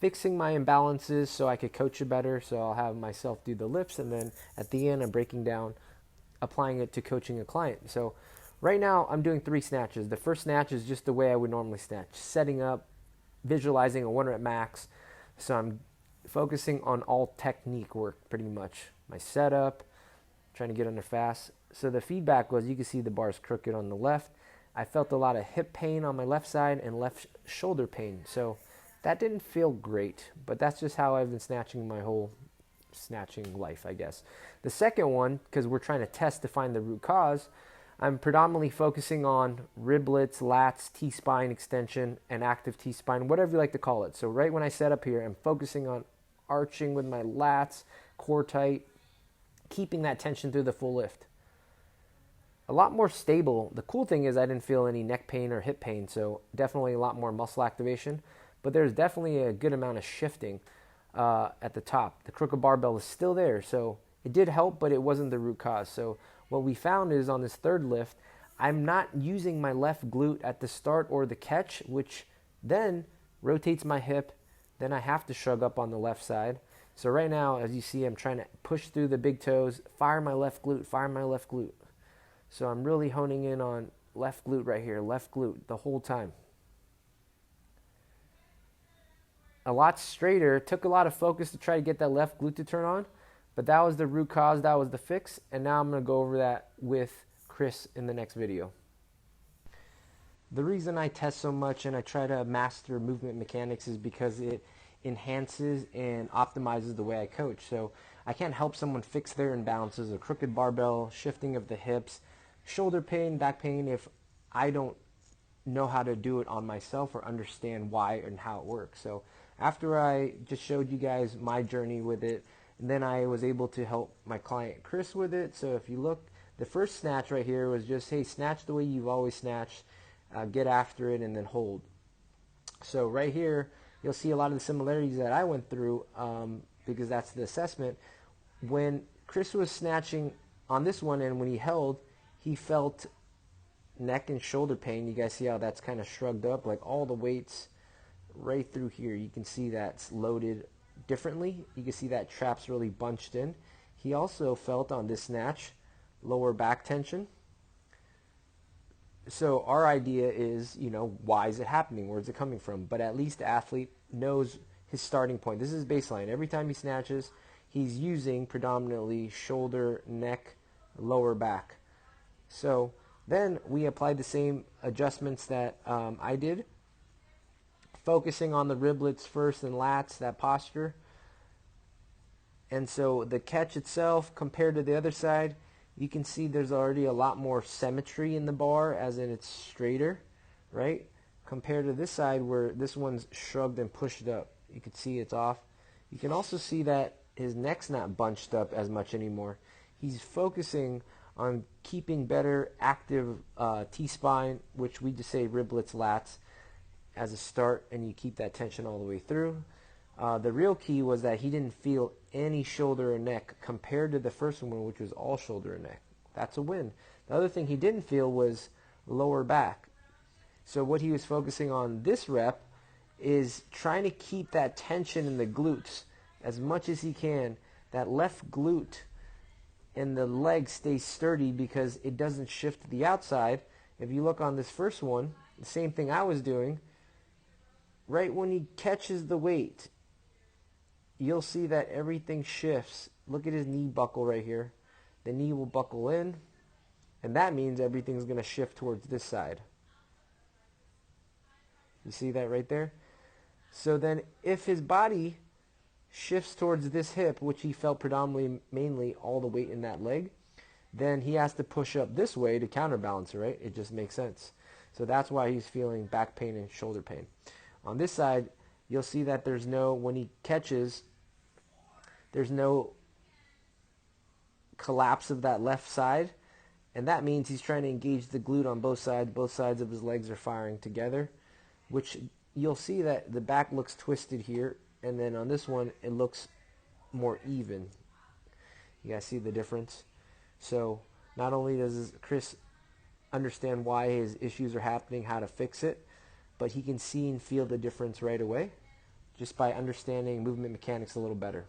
fixing my imbalances so I could coach it better. So I'll have myself do the lifts, and then at the end, I'm breaking down, applying it to coaching a client. So right now, I'm doing 3 snatches. The first snatch is just the way I would normally snatch, setting up, visualizing a 1 rep max. So I'm focusing on all technique work pretty much. My setup, trying to get under fast. So the feedback was, you can see the bar's crooked on the left. I felt a lot of hip pain on my left side and left shoulder pain. So that didn't feel great, but that's just how I've been snatching my whole snatching life, I guess. The second one, because we're trying to test to find the root cause, I'm predominantly focusing on riblets, lats, T-spine extension, and active T-spine, whatever you like to call it. So right when I set up here, I'm focusing on arching with my lats, core tight, keeping that tension through the full lift. A lot more stable. The cool thing is I didn't feel any neck pain or hip pain, so definitely a lot more muscle activation. But there's definitely a good amount of shifting at the top. The crooked barbell is still there, so it did help, but it wasn't the root cause. So what we found is on this third lift, I'm not using my left glute at the start or the catch, which then rotates my hip. Then I have to shrug up on the left side. So right now, as you see, I'm trying to push through the big toes, fire my left glute, fire my left glute. So I'm really honing in on left glute right here, left glute the whole time. A lot straighter, took a lot of focus to try to get that left glute to turn on, but that was the root cause, that was the fix, and now I'm going to go over that with Chris in the next video. The reason I test so much and I try to master movement mechanics is because it enhances and optimizes the way I coach. So I can't help someone fix their imbalances, a crooked barbell, shifting of the hips, shoulder pain, back pain, if I don't know how to do it on myself or understand why and how it works. So after I just showed you guys my journey with it, and then I was able to help my client Chris with it. So if you look, the first snatch right here was just, hey, snatch the way you've always snatched, get after it, and then hold. So right here, you'll see a lot of the similarities that I went through because that's the assessment. When Chris was snatching on this one and when he held, he felt neck and shoulder pain. You guys see how that's kind of shrugged up, like all the weights right through here. You can see that's loaded differently. You can see that trap's really bunched in. He also felt on this snatch lower back tension. So our idea is, why is it happening? Where is it coming from? But at least the athlete knows his starting point. This is baseline. Every time he snatches, he's using predominantly shoulder, neck, lower back. So then we applied the same adjustments that I did, focusing on the riblets first and lats, that posture. And so the catch itself compared to the other side, you can see there's already a lot more symmetry in the bar, as in it's straighter, right? Compared to this side where this one's shrugged and pushed up. You can see it's off. You can also see that his neck's not bunched up as much anymore. He's focusing on keeping better active T-spine, which we just say riblets, lats, as a start, and you keep that tension all the way through. The real key was that he didn't feel any shoulder or neck compared to the first one, which was all shoulder and neck. That's a win. The other thing he didn't feel was lower back. So what he was focusing on this rep is trying to keep that tension in the glutes as much as he can. That left glute and the leg stays sturdy because it doesn't shift to the outside. If you look on this first one, the same thing I was doing, right when he catches the weight, you'll see that everything shifts. Look at his knee buckle right here. The knee will buckle in, and that means everything's going to shift towards this side. You see that right there? So then if his body shifts towards this hip, which he felt predominantly, mainly all the weight in that leg, then he has to push up this way to counterbalance it, right? It just makes sense. So that's why he's feeling back pain and shoulder pain. On this side, you'll see that there's no, when he catches, there's no collapse of that left side, and that means he's trying to engage the glute on both sides. Both sides of his legs are firing together, which you'll see that the back looks twisted here, and then on this one, it looks more even. You guys see the difference? So not only does Chris understand why his issues are happening, how to fix it, but he can see and feel the difference right away. just by understanding movement mechanics a little better.